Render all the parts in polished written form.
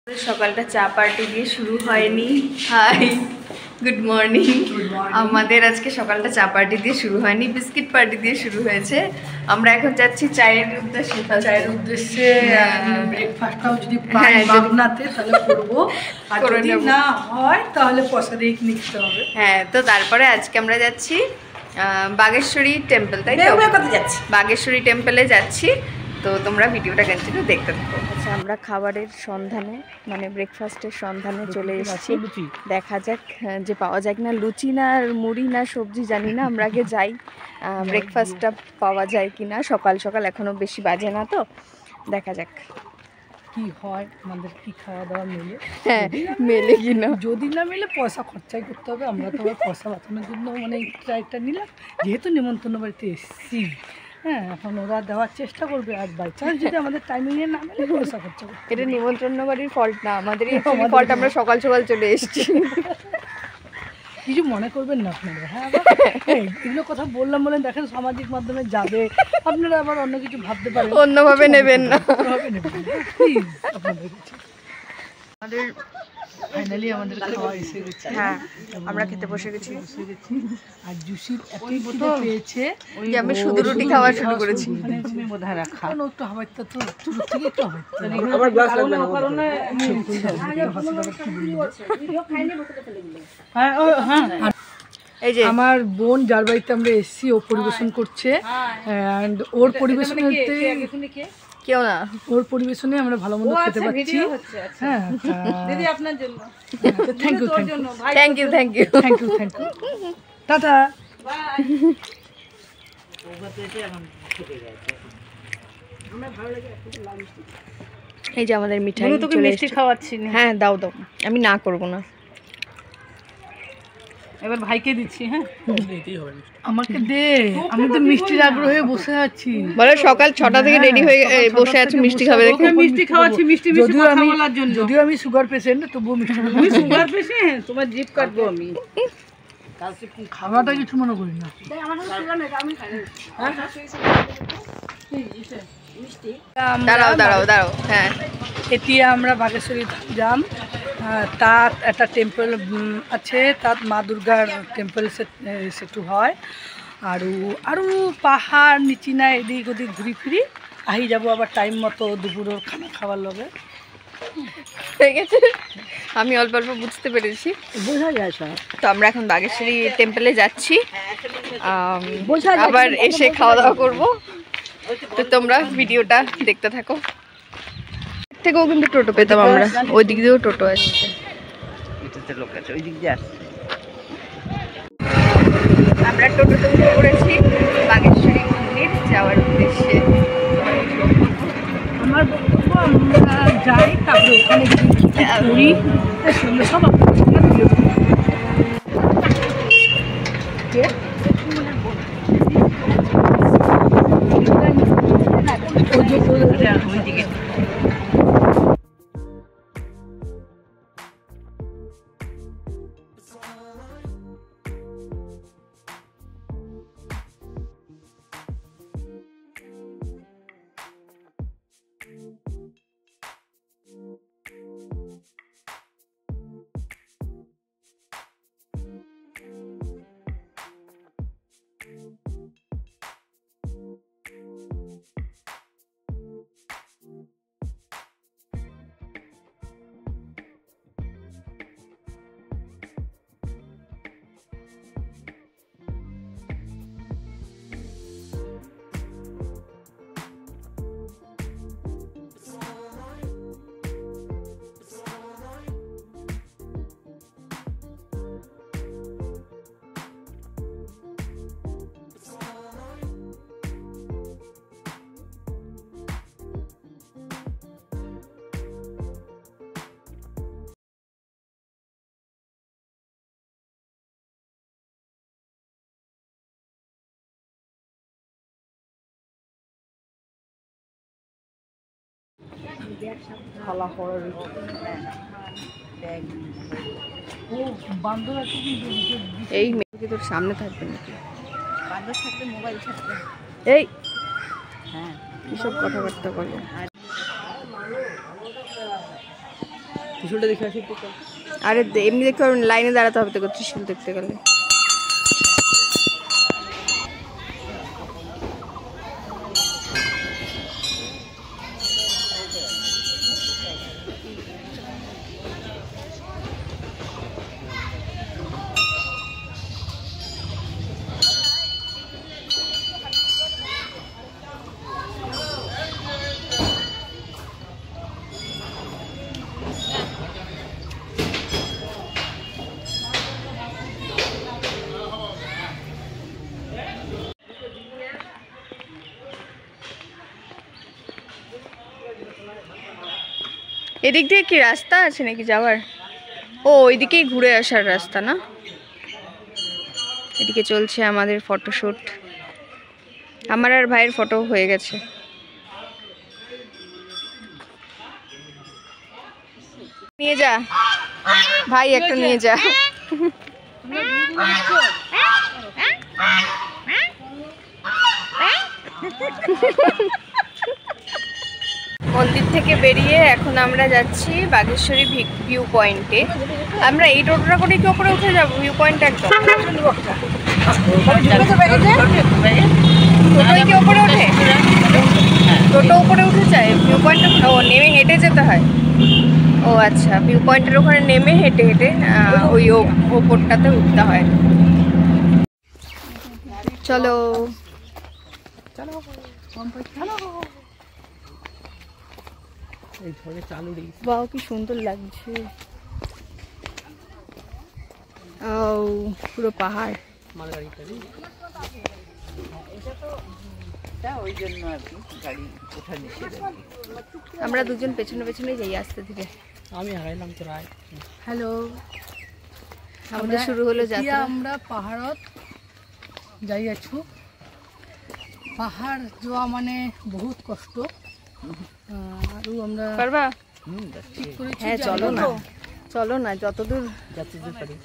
সকালটা চা পার্টি দিয়ে শুরু হয়নি। Hi, good morning. আমাদের আজকে সকালটা চা পার্টি দিয়ে শুরু হয়নি, বিস্কিট পার্টি দিয়ে শুরু হয়েছে। আমরা এখন যাচ্ছি চায়ের উদ্দেশ্যে। চায়ের উদ্দেশ্যে ব্রেকফাস্টটাও যদি পাই বাগনাতে তাহলে করবো, আর যদি না হয় তাহলে পয়সা দিয়ে কিনে খেতে হবে। হ্যাঁ, তো তারপরে আজকে আমরা যাচ্ছি বাগেশ্বরী টেম্পল, তাই তো? বাগেশ্বরী টেম্পলে যাচ্ছি, তো তোমরা ভিডিওটা কন্টিনিউ দেখতে থাকো। আচ্ছা, আমরা খাবারের সন্ধানে মানে ব্রেকফাস্টের সন্ধানে চলে এসেছি। দেখা যাক যে পাওয়া যায় কিনা, লুচি না মুড়ি না সবজি জানি না। আমরা আগে যাই ব্রেকফাস্টটা পাওয়া যায় কিনা। সকাল সকাল এখনো বেশি বাজে না, তো দেখা যাক কি হয়, আমাদের কি খাওয়া দাওয়া মেলে। হ্যাঁ, মেলে কিনা। যদি না মেলে পয়সা খরচাই করতে হবে। আমরা তো আবার পয়সা বাঁচানোর জন্য মানে ট্রাইটা নিলাম, যেহেতু নিমন্ত্রণ বাড়িতে এসেছি। হ্যাঁ, এখন ওরা দেওয়ার চেষ্টা করবে, আর বাই চান্স যদি আমাদের টাইমিংয়ে না মেলে পয়সা খরচা করবে। এটা নিমন্ত্রণ বাড়ির ফল্ট না, আমাদেরই ফল্ট। আমরা সকাল সকাল চলে এসেছি। কিছু মনে করবেন না আপনারা। হ্যাঁ, এগুলো কথা বললাম বলে দেখেন সামাজিক মাধ্যমে যাবে, আপনারা আবার অন্য কিছু ভাবতে পারেন, অন্যভাবে নেবেন না। প্লিজ আপনাদের কাছে। আমাদের ফাইনালি আমাদের খাওয়া এসে গেছে। হ্যাঁ, আমরা খেতে বসে গেছি। আর জুসির এতই খিদে পেয়েছে যে আমি শুধু রুটি খাওয়া শুরু করেছি। তুমি বোধহয় রাখা একটু হাওয়াইতে তো শুরু থেকে একটু হাওয়াইতে আমার গ্লাস লাগবে না কারণে হ্যাঁ হ্যাঁ। এই যে আমার বোন যার বাড়িতে আমরা এসেছি, ও পরিবেশন করছে, এন্ড ওর পরিবেশন হতে কেউ না, ওর পরিবেশনে আমরা ভালো মন্দ খেতে পাচ্ছি। হ্যাঁ দিদি, আপনার জন্য thank you thank you thank you thank you thank you, ta-ta bye. এই যে আমাদের মিঠাই, তোকে মিষ্টি খাওয়াচ্ছি। হ্যাঁ, দাও দাও, আমি না করব না। এবার ভাইকে দিচ্ছি। হ্যাঁ, আমাকে দে, আমি তো মিষ্টির আগ্রহে বসে আছি। বলে সকাল 6টা থেকে রেডি হয়ে বসে আছে মিষ্টি খাবে দেখে। মিষ্টি খাওয়াচ্ছি, মিষ্টি মিষ্টি কথা বলার জন্য। যদিও আমি সুগার পেশেন্ট, তবুও মিষ্টি। তুমি সুগার পেশেন্ট, তোমার জিভ কাটবো আমি। খাওয়াটা কিছু মনে করি না। দাঁড়াও দাঁড়াও দাঁড়াও। হ্যাঁ, এটি আমরা বাগেশ্বরী যাম। তাত একটা টেম্পল আছে, তাত মা দুর্গার টেম্পল সেটু হয়। আৰু পাহাড় নিচিনা এদিক ওদিক ঘুরি ফিরি আহি যাব আবার টাইম মতো দুপুরের খানা খাওয়ার লগে। ঠিক আছে, আমি অল্প অল্প বুঝতে পেরেছি, বোঝা যায় সব। তো আমরা এখন বাগেশ্বরী টেম্পলে যাচ্ছি, আবার এসে খাওয়া দাওয়া করবো। তো তোমরা ভিডিওটা দেখতে থাকো। থেকেও কিন্তু টোটো পেতাম আমরা, ওই দিক দিয়েও টোটো আসছে। আমরা টোটোতে উঠে পড়েছি বাগেশ্বরী মন্দির যাওয়ার উদ্দেশ্যে। আমার বক্তব্য, আমরা যাই, তারপরে ওখানে ঘুরি সব ওইদিকে। খালা হওয়ার বান্দর আছে কিন্তু এই মেয়ে তোর সামনে থাকবে নাকি? বান্দর থাকলে মোবাইল থাকবে। এই হ্যাঁ, কিসব কথাবার্তা বলে। ত্রিশূলটা দেখে আসি। আরে এমনি দেখতে পারবেন, লাইনে দাঁড়াতে হবে তো ত্রিশূল দেখতে গেলে। এদিক দিয়ে কি রাস্তা আছে নাকি যাওয়ার? ও ওইদিকেই ঘুরে আসার রাস্তা না? এদিকে চলছে আমাদের ফটোশুট। আমার আর ভাইয়ের ফটো হয়ে গেছে। নিয়ে যা ভাই, একটা নিয়ে যা। মন্দির থেকে বেরিয়ে এখন আমরা যাচ্ছি বাগেশ্বরী ভিউ পয়েন্টে। আমরা এই টোটোটা করে কি ওপরে উঠে যাবো ভিউ পয়েন্ট? একদম টোটোই কি ওপরে ওঠে? টোটো উপরে উঠে যায় ভিউ পয়েন্টে? ও নেমে হেঁটে যেতে হয়? ও আচ্ছা, ভিউ পয়েন্টের ওখানে নেমে হেঁটে হেঁটে ওই ওপরটাতে উঠতে হয়। চলো চলো বাহ কি সুন্দর লাগছে। ও পুরো পাহাড়। আমরা দুজন পেছনে পেছনে যাই আস্তে ধীরে। আমি হারাইলাম তো রায়। হ্যালো, আমাদের শুরু হলো যাত্রা। আমরা পাহাড়ত যাই আছু। পাহাড় যাওয়া মানে বহুত কষ্ট। আর আমরা পারবা? ঠিক করেছি। হ্যাঁ চলো না, চলো না, যতদূর পারি।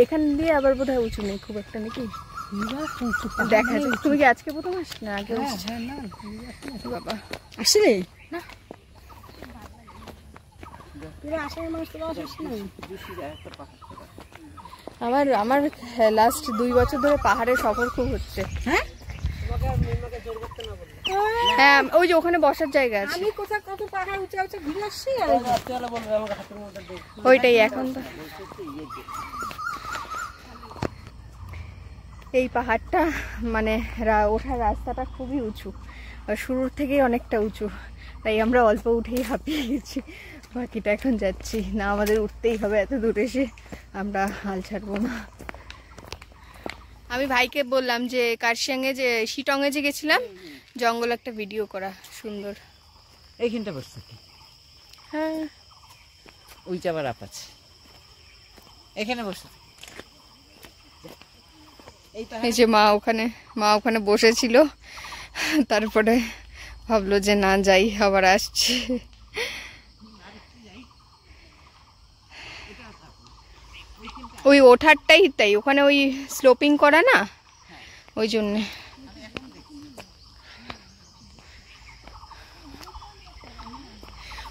এখান দিয়ে আবার বোধহয় উঁচু নেই খুব একটা নাকি? দেখা যায়। তুমি কি আজকে প্রথম আসছ না আগে? বাবা আসলে না, আমার লাস্ট 2 বছর ধরে পাহাড়ে সফর খুব হচ্ছে। হ্যাঁ হ্যাঁ, ওই যে ওখানে বসার জায়গা আছে। আমি কোথাও কত পাহাড় উঁচু উঁচু ঘুরে আসছি, ওইটাই এখন তো। এই পাহাড়টা মানে ওঠার রাস্তাটা খুবই উঁচু, আর শুরুর থেকেই অনেকটা উঁচু, তাই আমরা অল্প উঠেই হাঁপিয়ে গেছি। বাকিটা এখন যাচ্ছি না, আমাদের উঠতেই হবে, এত দূর এসে আমরা হাল ছাড়বো না। আমি ভাইকে বললাম যে কার্শিয়াংয়ে যে শিটংয়ে যে গেছিলাম, জঙ্গল একটা ভিডিও করা সুন্দর। এইখানটা বসে থাকি। হ্যাঁ ওই যাবার আপ আছে, এখানে বসে। এই যে মা ওখানে বসেছিল, তারপরে ভাবলো যে না যাই, আবার আসছে। ওই ওঠারটাই তাই, ওখানে ওই স্লোপিং করা না, ওই জন্যে।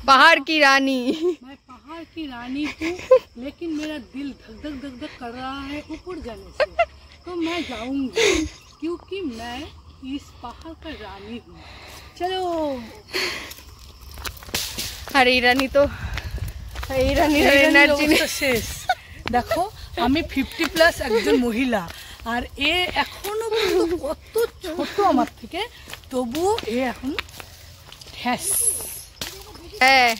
पहाड़ की रानी, मैं पहाड़ की रानी हूँ, लेकिन मेरा दिल धक धक धक धक कर रहा है ऊपर जाने से। तो मैं जाऊंगी क्योंकि मैं इस पहाड़ का रानी हूँ। चलो। अरे रानी तो रानी एनार्जी শেষ। দেখো আমি 50+ একজন মহিলা, আর এ এখনো কত ছোট আমার থেকে, তবু এ এখন হ্যাস। হ্যাঁ,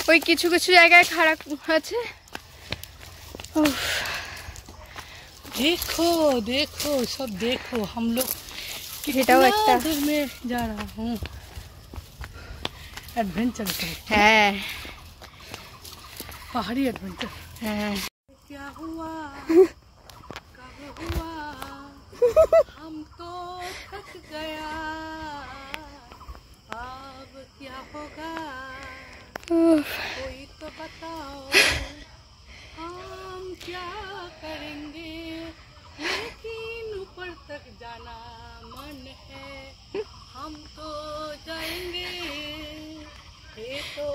ওই কিছু কিছু জায়গায় খারাপ আছে। देखो देखो सब देखो, हम लोग এটাও একটা दूर में जा रहा हूँ, एडवेंचर पे। হ্যাঁ पहाड़ी एडवेंचर। হ্যাঁ। क्या हुआ कब हुआ, हम तो थक गया, अब क्या होगा कोई तो बताओ, हम क्या करेंगे, लेकिन ऊपर तक जाना मन है, हम तो जाएंगे, ये तो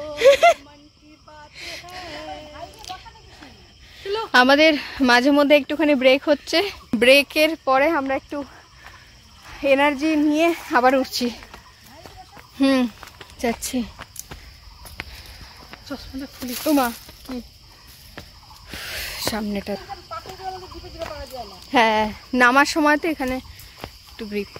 আমাদের মাঝে মধ্যে একটুখানি ব্রেক হচ্ছে, ব্রেকের পরে আমরা একটু এনার্জি নিয়ে আবার উঠছি। যাচ্ছি। মা কি সামনেটা, হ্যাঁ নামার সময় তো এখানে একটু ব্রেক।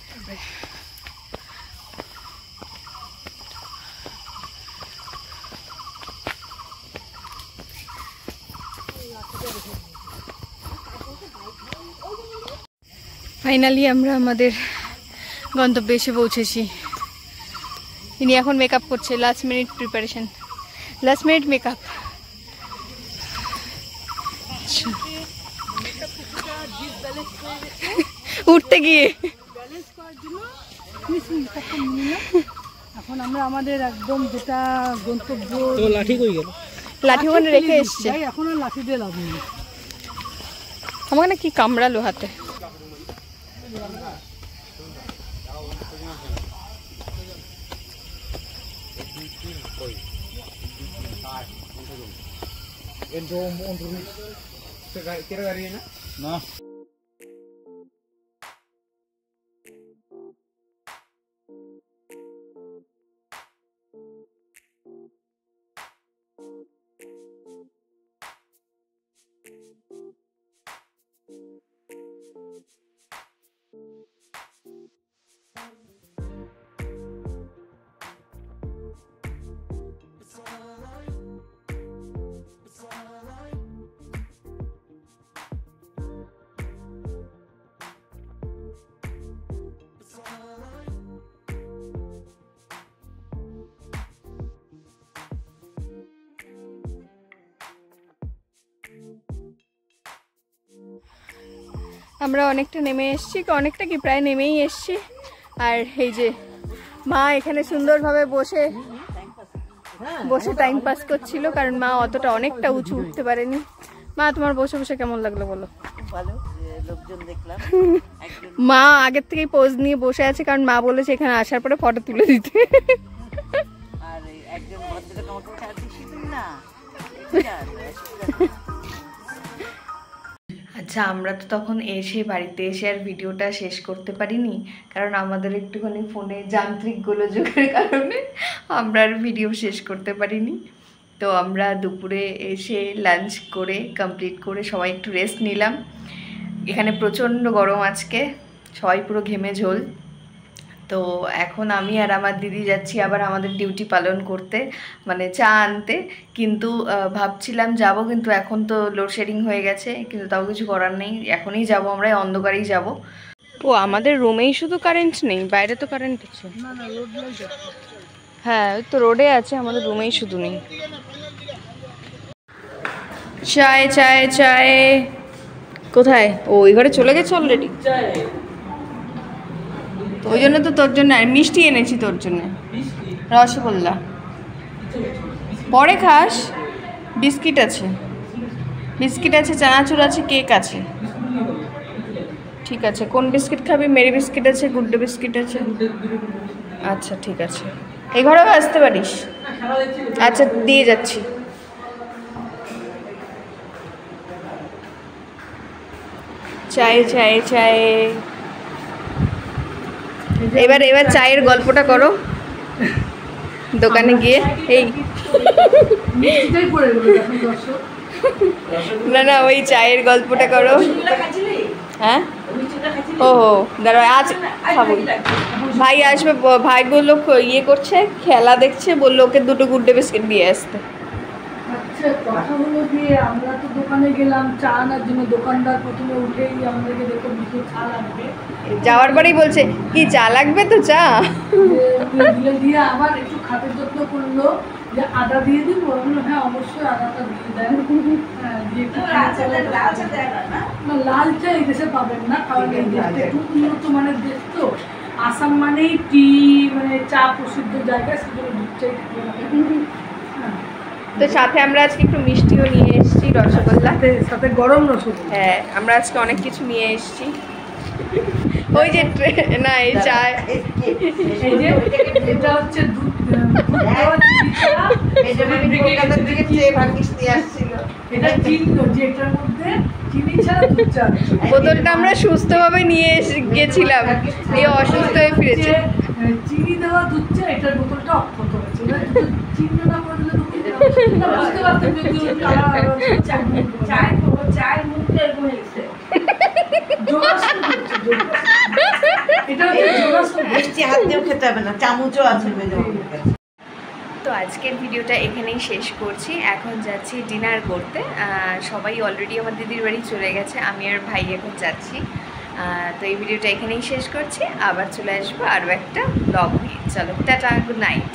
ফাইনালি আমরা আমাদের গন্তব্যে এসে পৌঁছেছি। ইনি এখন মেকআপ করছে, last minute preparation, last minute makeup. উঠতে গিয়ে এখন আমরা আমাদের একদম যেটা গন্তব্য, লাঠি কই গেল? লাঠি ওখানে রেখে এসছে। এখন আর লাঠি দিয়ে লাভ নেই। আমাকে না কি কামড়ালো হাতে। না আমরা অনেকটা নেমে এসেছি, অনেকটা কি প্রায় নেমেই এসেছি। আর এই যে মা এখানে সুন্দরভাবে বসে বসে টাইম পাস করছিল, কারণ মা অতটা অনেকটা উঁচু উঠতে পারেনি। মা তোমার বসে বসে কেমন লাগলো বলো? ভালো, লোকজন দেখলাম। মা আগের থেকেই পোজ নিয়ে বসে আছে, কারণ মা বলেছে এখানে আসার পরে ফটো তুলে দিতে। আর একজন ভদ্রলোক আমাকে ছাড় দিছিলেন না। আচ্ছা, আমরা তো তখন এসে বাড়িতে এসে আর ভিডিওটা শেষ করতে পারিনি, কারণ আমাদের একটুখানি ফোনে যান্ত্রিক গোলযোগের কারণে আমরা আর ভিডিও শেষ করতে পারিনি। তো আমরা দুপুরে এসে লাঞ্চ করে কমপ্লিট করে সবাই একটু রেস্ট নিলাম। এখানে প্রচণ্ড গরম আজকে, সবাই পুরো ঘেমে ঝোল। তো এখন আমি আর আমার দিদি যাচ্ছি আবার আমাদের ডিউটি পালন করতে, মানে চা আনতে। কিন্তু ভাবছিলাম যাব, কিন্তু এখন তো লোডশেডিং হয়ে গেছে, কিন্তু তাও কিছু করার নেই, এখনই যাব, আমরা অন্ধকারেই যাব। ও আমাদের রুমেই শুধু কারেন্ট নেই, বাইরে তো কারেন্ট আছে। হ্যাঁ ওই তো রোডে আছে, আমাদের রুমেই শুধু নেই। চায় চায় চায় কোথায়? ও ওই ঘরে চলে গেছে অলরেডি। ওই জন্য তো তোর জন্য মিষ্টি এনেছি, তোর জন্য রসগোল্লা। পরে খাস, বিস্কিট আছে, বিস্কিট আছে, চানাচুর আছে, কেক আছে। ঠিক আছে, কোন বিস্কিট খাবি? মেরি বিস্কিট আছে, গুড ডে বিস্কিট আছে। আচ্ছা ঠিক আছে, এই ঘরেও আসতে পারিস। আচ্ছা দিয়ে যাচ্ছি। চায়ে চায়ে চায়ে। এবার এবার চায়ের গল্পটা করো দোকানে গিয়ে। এই না না, ওই চায়ের গল্পটা করো। হ্যাঁ ও দাঁড়া, আজ খাবো। ভাই আসবে, ভাই বললো ইয়ে করছে, খেলা দেখছে, বললো ওকে দুটো গুড ডে বিস্কিট দিয়ে আসতে। আচ্ছা, কথা হলো যে আমরা তো দোকানে গেলাম চা আনার জন্য, দোকানদার প্রথমে উঠেই আমাদেরকে দেখো দুটো চা লাগবে, যাওয়ার পরেই বলছে কি চা লাগবে, তো চা দিয়ে আবার একটু খাতের যত্ন করলো যে আদা দিয়ে দিব। বললো হ্যাঁ অবশ্যই আদাটা দিয়ে দেন। হ্যাঁ দিয়ে না, লাল চা এই দেশে পাবেন না, কারণ এই দেশটা একটু উন্নত মানের দেশ তো। আসাম মানেই টি, মানে চা প্রসিদ্ধ জায়গা, সেগুলো দুধটাই তো সাথে আমরা আজকে একটু মিষ্টিও নিয়ে এসেছি, রসগোল্লা, সাথে গরম রসগোল্লা। হ্যাঁ আমরা আজকে অনেক কিছু নিয়ে এসেছি। ওই যে না এই চা, এই যে এটা হচ্ছে দুধ দেওয়া চিনি চা, এই জন্য আমি কলকাতার দিকে চেয়ে ভাগ্যিস দিয়ে আসছিল। এটা চিহ্ন যে এটার মধ্যে চিনি ছাড়া দুধ চা আছে। বোতলটা আমরা সুস্থভাবে নিয়ে গেছিলাম, দিয়ে অসুস্থ হয়ে ফিরেছি। চিনি দেওয়া দুধ চা, এটার বোতলটা অক্ষত আছে। এবার দুটো চিহ্ন না করে দিলে তো বুঝতে পারতেন যে চায়ের মধ্যে এরকম লিখছে। এটা হচ্ছে জোড়াসুন। মিষ্টি হাত দিয়েও খেতে হবে না, চামচও আছে মেজবানের কাছে। তো আজকের ভিডিওটা এখানেই শেষ করছি। এখন যাচ্ছি ডিনার করতে। সবাই অলরেডি আমার দিদির বাড়ি চলে গেছে, আমি আর ভাই এখন যাচ্ছি। তো এই ভিডিওটা এখানেই শেষ করছি, আবার চলে আসবো আরও একটা ব্লগ নিয়ে। চলো টাটা, গুড নাইট।